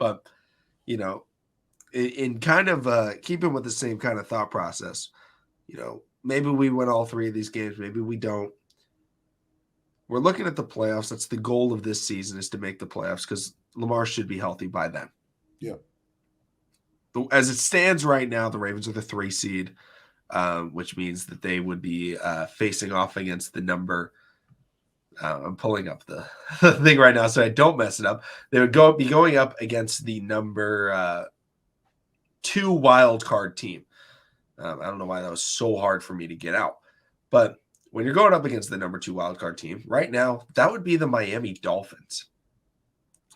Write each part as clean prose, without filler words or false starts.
But, in kind of keeping with the same kind of thought process, maybe we win all three of these games. Maybe we don't. We're looking at the playoffs. That's the goal of this season, is to make the playoffs, because Lamar should be healthy by then. Yeah. As it stands right now, the Ravens are the 3 seed, which means that they would be facing off against the number. I'm pulling up the thing right now so I don't mess it up. They would be going up against the number 2 wild card team. I don't know why that was so hard for me to get out. But when you're going up against the number 2 wildcard team, right now, that would be the Miami Dolphins.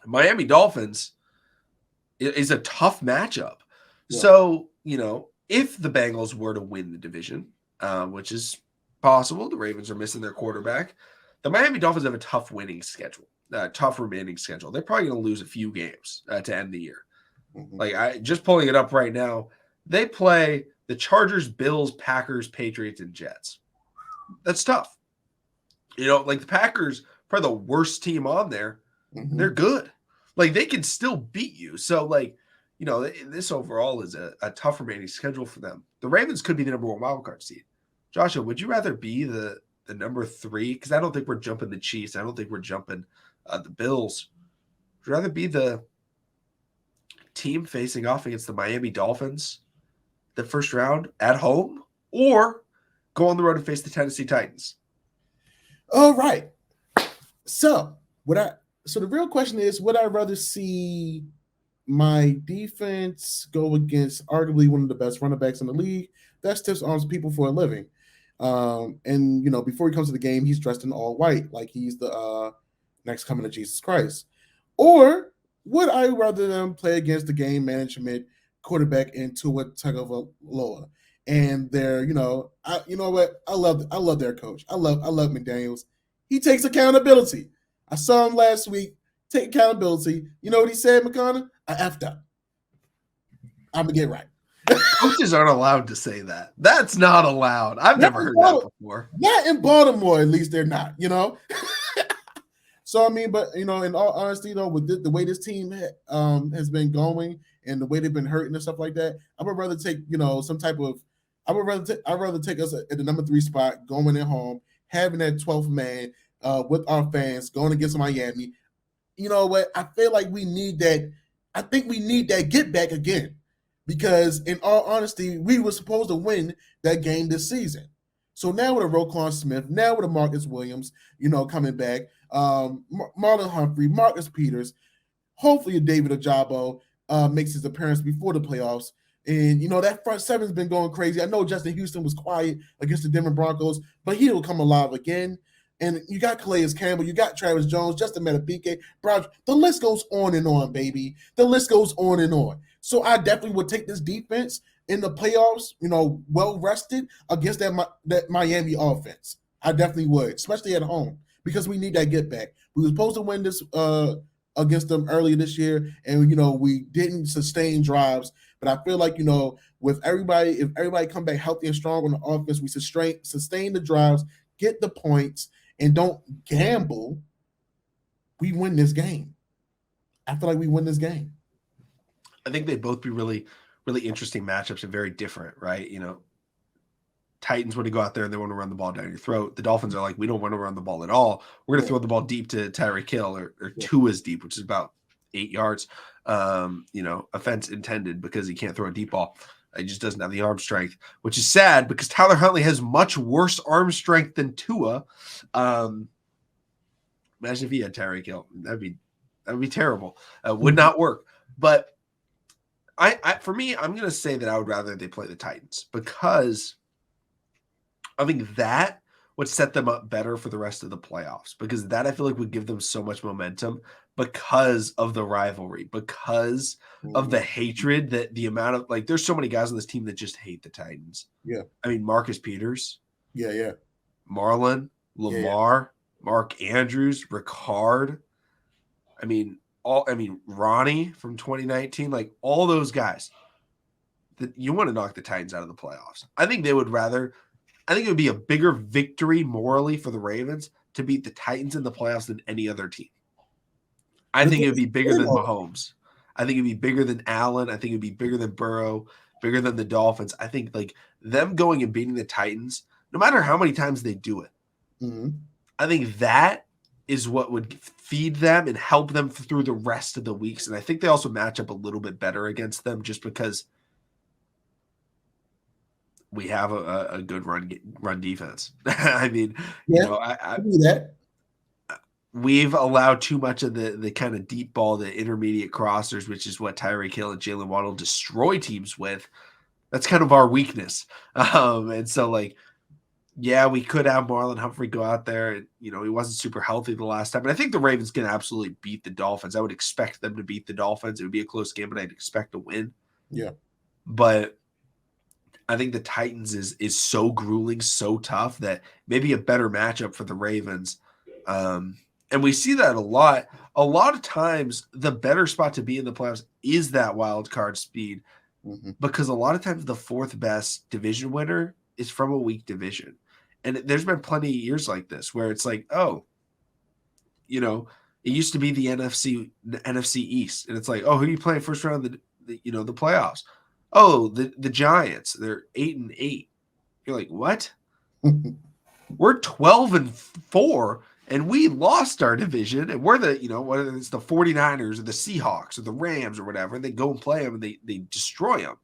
Miami Dolphins is a tough matchup. Yeah. So, if the Bengals were to win the division, which is possible, the Ravens are missing their quarterback, the Miami Dolphins have a tough remaining schedule. They're probably going to lose a few games to end the year. Mm-hmm. Like, just pulling it up right now, they play the Chargers, Bills, Packers, Patriots, and Jets. That's tough. Like the Packers, probably the worst team on there. Mm-hmm. They're good. Like, they can still beat you. So, like, this overall is a tough remaining schedule for them. The Ravens could be the number 1 wildcard seed. Joshua, would you rather be the number 3? Because I don't think we're jumping the Chiefs. I don't think we're jumping the Bills. Would you rather be the team facing off against the Miami Dolphins the first round at home, or go on the road and face the Tennessee Titans? All right. So the real question is, would I rather see my defense go against arguably one of the best running backs in the league that stiffs arms people for a living? And before he comes to the game, he's dressed in all white, like he's the next coming of Jesus Christ. Or would I rather them play against the game management quarterback in Tua Tagovailoa? And they're, you know what? I love their coach. I love McDaniels. He takes accountability. I saw him last week take accountability. You know what he said, McConnell? I effed up. I'm gonna get right. Coaches aren't allowed to say that. That's not allowed. I've never heard that before. Not in Baltimore, at least they're not. So I mean, but in all honesty, though, with the way this team has been going and the way they've been hurting and stuff like that, I would rather take some type of. I'd rather take us at the number 3 spot, going at home, having that 12th man with our fans, going against Miami. You know what? I feel like we need that. I think we need that get back again, because in all honesty, we were supposed to win that game this season. So now with a Roquan Smith, now with a Marcus Williams, coming back, Marlon Humphrey, Marcus Peters, hopefully David Ojabo makes his appearance before the playoffs. And, that front seven's been going crazy. I know Justin Houston was quiet against the Denver Broncos, but he will come alive again. And you got Calais Campbell, you got Travis Jones, Justin Madubuike, Brown. The list goes on and on, baby. The list goes on and on. So I definitely would take this defense in the playoffs, well rested against that Miami offense. I definitely would, especially at home, because we need that get back. We were supposed to win this against them earlier this year, and we didn't sustain drives. But I feel like if everybody come back healthy and strong on the offense, we sustain the drives, get the points, and don't gamble, we win this game. I feel like we win this game. I think they'd both be really, really interesting matchups and very different, right? Titans want to go out there and they want to run the ball down your throat. The Dolphins are like, we don't want to run the ball at all. We're going to throw the ball deep to Tyreek Hill or Tua's deep, which is about 8 yards. Offense intended, because he can't throw a deep ball. He just doesn't have the arm strength, which is sad because Tyler Huntley has much worse arm strength than Tua. Imagine if he had Tyreek Hill. That'd be terrible. Would not work. But for me, I'm going to say that I would rather they play the Titans, because I think that would set them up better for the rest of the playoffs, because that I feel like would give them so much momentum because of the rivalry, because of the hatred, that the amount of, like, there's so many guys on this team that just hate the Titans. Yeah. I mean, Marcus Peters. Yeah. Marlon, Lamar, Mark Andrews, Ricard. Ronnie from 2019, like all those guys that you want to knock the Titans out of the playoffs. I think it would be a bigger victory morally for the Ravens to beat the Titans in the playoffs than any other team. I think it would be bigger than Mahomes. I think it'd be bigger than Allen. I think it'd be bigger than Burrow, bigger than the Dolphins. I think like them going and beating the Titans, no matter how many times they do it, I think that is what would feed them and help them through the rest of the weeks. And I think they also match up a little bit better against them just because we have a good run defense. I mean, I do that. We've allowed too much of the kind of deep ball, the intermediate crossers, which is what Tyreek Hill and Jalen Waddle destroy teams with. That's kind of our weakness. And so, like, yeah, we could have Marlon Humphrey go out there. He wasn't super healthy the last time. But I think the Ravens can absolutely beat the Dolphins. I would expect them to beat the Dolphins. It would be a close game, but I'd expect a win. Yeah. But I think the Titans is so grueling, so tough that maybe a better matchup for the Ravens. And we see that a lot. A lot of times, the better spot to be in the playoffs is that wild card speed, because a lot of times the fourth best division winner is from a weak division. And there's been plenty of years like this where it's like, oh, it used to be the NFC East, and it's like, oh, who are you playing first round the playoffs? Oh, the Giants. They're 8-8. You're like, what? We're 12-4. And we lost our division, and we're the, whether it's the 49ers or the Seahawks or the Rams or whatever, and they go and play them and they destroy them.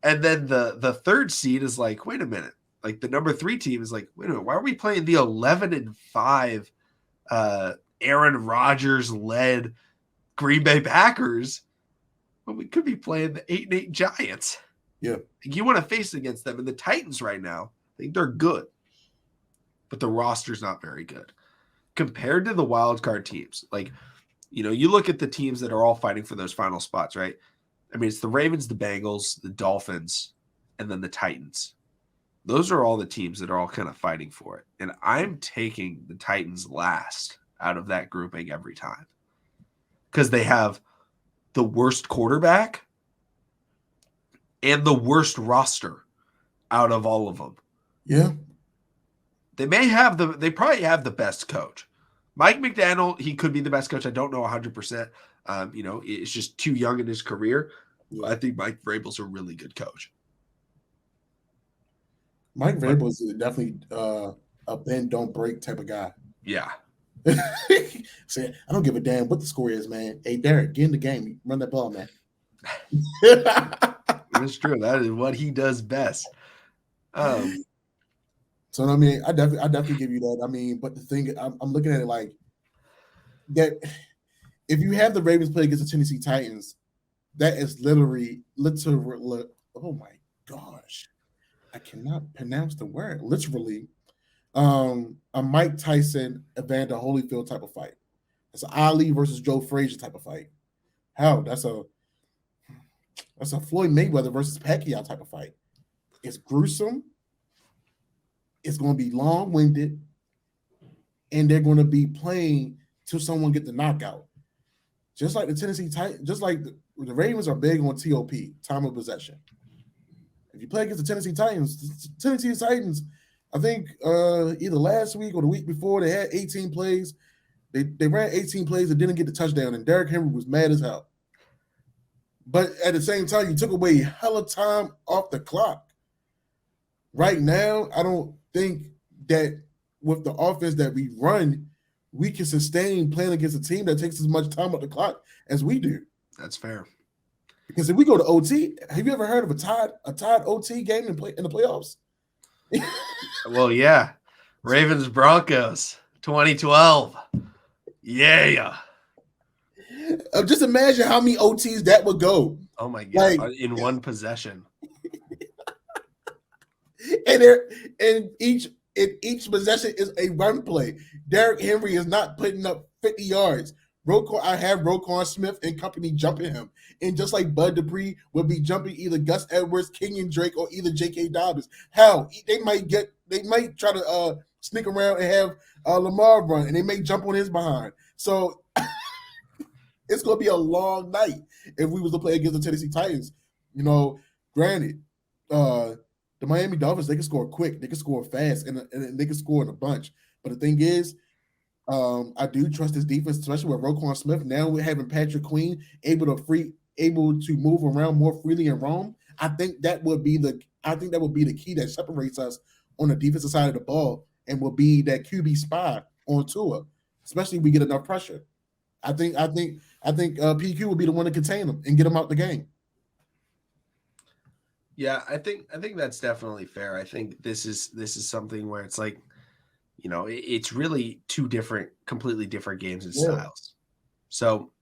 And then the third seed is like, wait a minute. Like the number 3 team is like, wait a minute, why are we playing the 11-5 Aaron Rodgers led Green Bay Packers when we could be playing the 8-8 Giants? Yeah. You want to face against them. And the Titans right now, I think they're good, but the roster's not very good compared to the wild card teams. Like, you look at the teams that are all fighting for those final spots, right? I mean, it's the Ravens, the Bengals, the Dolphins, and then the Titans. Those are all the teams that are all kind of fighting for it. And I'm taking the Titans last out of that grouping every time because they have the worst quarterback and the worst roster out of all of them. Yeah. They probably have the best coach. Mike McDaniel, he could be the best coach. I don't know 100%. It's just too young in his career. I think Mike Vrabel's a really good coach. Mike Vrabel is definitely a bend, don't break type of guy. Yeah. Say, I don't give a damn what the score is, man. Hey, Derek, get in the game. Run that ball, man. That's true. That is what he does best. So I mean, I definitely give you that. I mean, but the thing I'm looking at it like that. If you have the Ravens play against the Tennessee Titans, that is literally. Oh my gosh, I cannot pronounce the word. Literally, a Mike Tyson, Evander Holyfield type of fight. It's an Ali versus Joe Frazier type of fight. Hell, that's a Floyd Mayweather versus Pacquiao type of fight. It's gruesome. It's going to be long-winded, and they're going to be playing till someone get the knockout. Just like the Tennessee Titans, just like the Ravens are big on TOP, time of possession. If you play against the Tennessee Titans, I think either last week or the week before, they had 18 plays. They ran 18 plays and didn't get the touchdown, and Derrick Henry was mad as hell. But at the same time, you took away hella time off the clock. Right now, I don't think that with the offense that we run, we can sustain playing against a team that takes as much time off the clock as we do. That's fair. Because if we go to OT, have you ever heard of a tied OT game in the playoffs? Well, yeah. Ravens Broncos 2012. Yeah. Just imagine how many OTs that would go. Oh my God. In one possession. And each possession is a run play. Derrick Henry is not putting up 50 yards. I have Roquan Smith and company jumping him. And just like Bud Dupree will be jumping either Gus Edwards, Kenyon Drake, or either J.K. Dobbins. Hell, they might try to sneak around and have Lamar run, and they may jump on his behind. So it's going to be a long night if we was to play against the Tennessee Titans. Granted, the Miami Dolphins, they can score quick, they can score fast, and they can score in a bunch. But the thing is, I do trust this defense, especially with Roquan Smith. Now we're having Patrick Queen able to move around more freely and roam. I think that would be the key that separates us on the defensive side of the ball and will be that QB spot on Tua, especially if we get enough pressure. I think PQ will be the one to contain him and get him out the game. Yeah, I think that's definitely fair. I think this is something where it's like, it's really two different, completely different games and Yeah. styles. So,